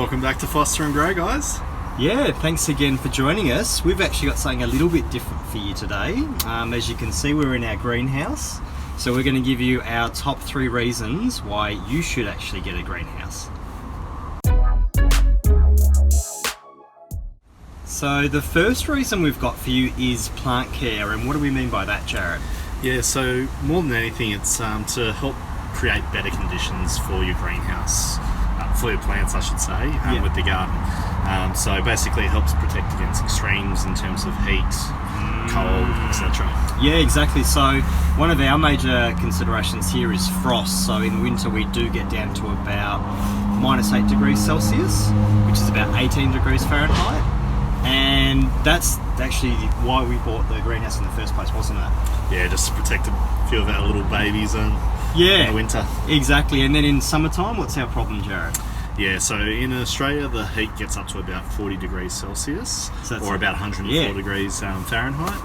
Welcome back to Foster and Grow, guys. Yeah, thanks again for joining us. We've actually got something a little bit different for you today. As you can see, we're in our greenhouse. So we're going to give you our top 3 reasons why you should actually get a greenhouse. So the first reason we've got for you is plant care. And what do we mean by that, Jared? Yeah, so more than anything, it's to help create better conditions for your greenhouse, for your plants, I should say, with the garden. So basically it helps protect against extremes in terms of heat, cold, etc. Yeah, exactly. So one of our major considerations here is frost. So in winter we do get down to about -8 degrees Celsius, which is about 18 degrees Fahrenheit. And that's actually why we bought the greenhouse in the first place, wasn't it? Yeah, just to protect a few of our little babies in the winter. Exactly. And then in summertime, what's our problem, Jared? Yeah, so in Australia the heat gets up to about 40 degrees Celsius, or about 104 degrees Fahrenheit.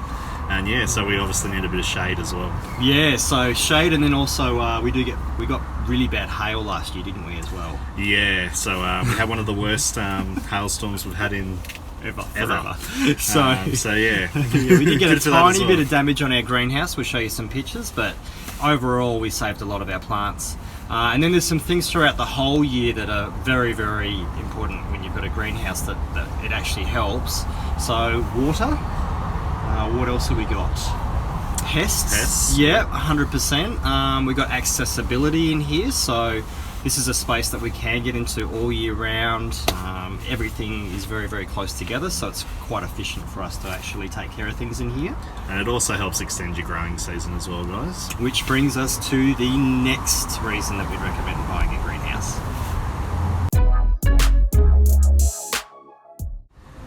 And yeah, so we obviously need a bit of shade as well. Yeah, so shade, and then also we got really bad hail last year, didn't we, as well? Yeah, so we had one of the worst hailstorms we've had in ever. So yeah. We did get a tiny bit of damage on our greenhouse. We'll show you some pictures, but overall we saved a lot of our plants. And then there's some things throughout the whole year that are very, very important when you've got a greenhouse that it actually helps. So water. What else have we got? Pests. Yeah, 100%. We've got accessibility in here, so this is a space that we can get into all year round. Everything is very, very close together, so it's quite efficient for us to actually take care of things in here. And it also helps extend your growing season as well, guys. Which brings us to the next reason that we'd recommend buying a greenhouse.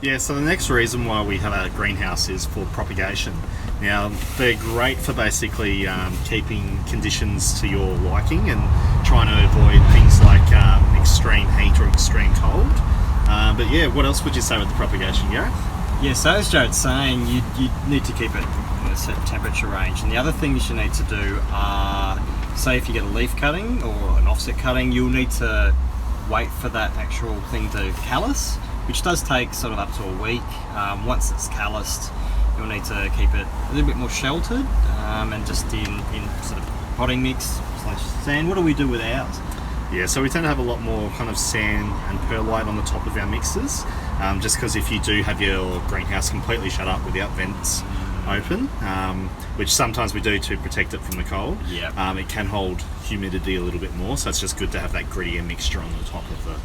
Yeah, so the next reason why we have a greenhouse is for propagation. Now, they're great for basically keeping conditions to your liking and trying to avoid things like extreme heat or extreme cold. But yeah, what else would you say with the propagation, Gareth? Yeah, so as Jared's saying, you need to keep it in a certain temperature range. And the other things you need to do are, say if you get a leaf cutting or an offset cutting, you'll need to wait for that actual thing to callus, which does take sort of up to a week. Once it's calloused, you'll need to keep it a little bit more sheltered and just in sort of potting mix / sand. What do we do with ours? Yeah, so we tend to have a lot more kind of sand and perlite on the top of our mixes, just because if you do have your greenhouse completely shut up without vents open, which sometimes we do to protect it from the cold, it can hold humidity a little bit more, so it's just good to have that grittier mixture on the top of the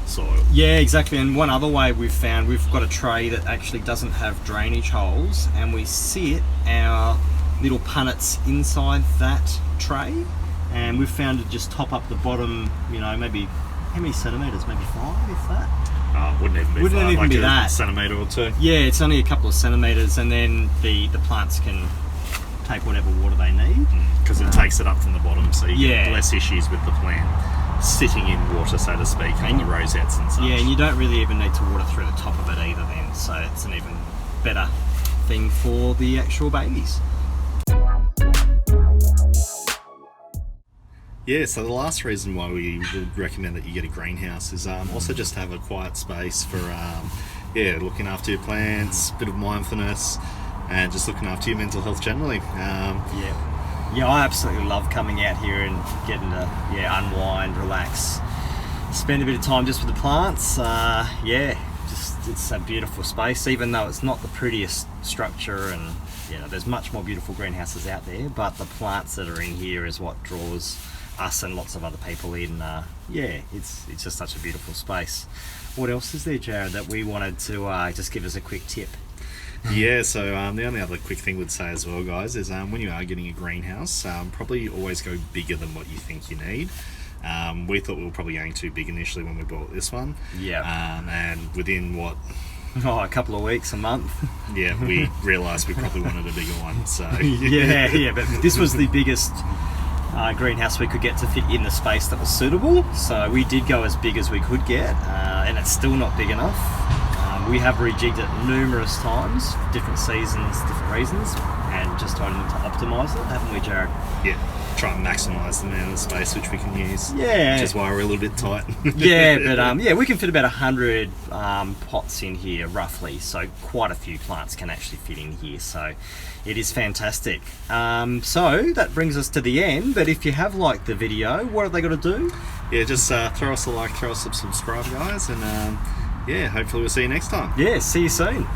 soil. Yeah, exactly. And one other way we've found, we've got a tray that actually doesn't have drainage holes, and we sit our little punnets inside that tray, and we've found to just top up the bottom, maybe how many centimetres? Maybe 5, if that. Wouldn't even be that. Centimetre or 2. Yeah, it's only a couple of centimetres, and then the plants can take whatever water they need. Because it takes it up from the bottom, so you get less issues with the plant sitting in water, so to speak, on the rosettes and such. Yeah, and you don't really even need to water through the top of it either then, so it's an even better thing for the actual babies. Yeah, so the last reason why we would recommend that you get a greenhouse is also just to have a quiet space for looking after your plants, a bit of mindfulness, and just looking after your mental health generally. Yeah, I absolutely love coming out here and getting to unwind, relax, spend a bit of time just with the plants. It's a beautiful space, even though it's not the prettiest structure, and there's much more beautiful greenhouses out there, but the plants that are in here is what draws us and lots of other people in. It's just such a beautiful space. What else is there, Jared, that we wanted to just give us a quick tip? Yeah, so the only other quick thing we'd say as well, guys, is when you are getting a greenhouse, probably always go bigger than what you think you need. We thought we were probably going too big initially when we bought this one. And within a couple of weeks, a month. Yeah, we realised we probably wanted a bigger one. So but this was the biggest greenhouse we could get to fit in the space that was suitable. So we did go as big as we could get, and it's still not big enough. We have rejigged it numerous times, different seasons, different reasons, and just trying to optimise it, haven't we, Jared? Yeah. try and maximise the amount of space which we can use. Yeah. Which is why we're a little bit tight. Yeah, but yeah, we can fit about 100 pots in here roughly, so quite a few plants can actually fit in here, so it is fantastic. So that brings us to the end, but if you have liked the video, what have they got to do? Yeah, just throw us a like, throw us a subscribe, guys, and yeah, hopefully we'll see you next time. Yeah, see you soon.